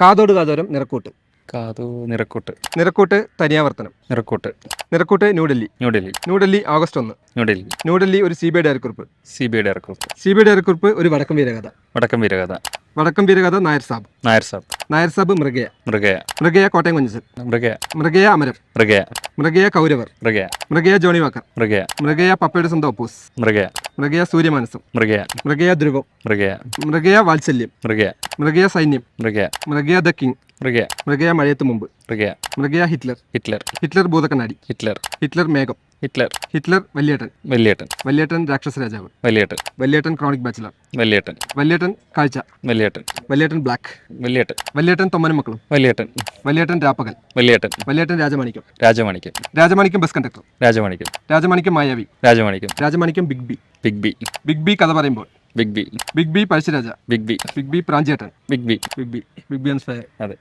കാതോട് കാതോരം നിറക്കൂട്ട്. നിറക്കൂട്ട്. നിറക്കൂട്ട് തനിയാവർത്തനം. നിറക്കൂട്ട്. നിറക്കൂട്ട് ന്യൂഡൽഹി. ന്യൂഡൽഹി. ന്യൂഡൽഹി August 1. ന്യൂഡൽഹി. ന്യൂഡൽഹി ഒരു CBI ഡയറിക്കുറിപ്പ്. CBI ഡയറിക്കുറിപ്പ്. CBI ഡയറിക്കുറിപ്പ് ഒരു വടക്കം വീരകഥ. വടക്കം വീരകഥ. വടക്കം വീരകഥ നായർ സാബ്. നായർ സാബ്. നായർ സാബ് മൃഗയ. മൃഗയ. മൃഗയ കോട്ടയം കുഞ്ഞച്ചൻ. മൃഗയ. മൃഗയ അമരം. മൃഗയ. മൃഗയ കൗരവർ. മൃഗയ. Mrigaya Johnnie Walker. മൃഗയ. മൃഗയ പപ്പയുടെ സ്വന്തം ഒപ്പൂസ്. മൃഗയ. മൃഗയ സൂര്യമാനസം. മൃഗയ. മൃഗയ ധ്രുവം. മൃഗയ. മൃഗയ വാത്സല്യം. മൃഗയ. മൃഗയ സൈന്യം. Mrigaya. Mrigaya the king. Mrigaya. Mrigaya Mazhayethum Munpe. Mrigaya. Mrigaya Hitler. Hitler. Hitler Bhoothakkannadi. Hitler. Hitler മേഘം. ഹിറ്റ്ലർ. ഹിറ്റ്ലർ വല്യേട്ടൻ. വല്യേട്ടൻ. വല്യേട്ടൻ രാക്ഷസ രാജാവ്. വല്യേട്ടൻ. വല്യേട്ടൻ ക്രോണിക് ബാച്ചിലർ. വല്യേട്ടൻ. വല്യേട്ടൻ കാഴ്ച. വല്യേട്ടൻ. വല്യേട്ടൻ ബ്ലാക്ക്. വല്യേട്ടൻ. വല്യേട്ടൻ തൊമ്മനും മക്കളും. Valyettan. Valyettan Rappakal. Valyettan. Valyettan Rajamanikyam. Rajamanikyam. Rajamanikyam bus conductor. Rajamanikyam. Rajamanikyam Mayavi. Rajamanikyam. Rajamanikyam big B. Big B. Big B Katha Parayumbol. Big B. Big B Pazhassiraja. Big B. Big B Pranchiyettan. Big B. Big B. Big B and fire. അതെ.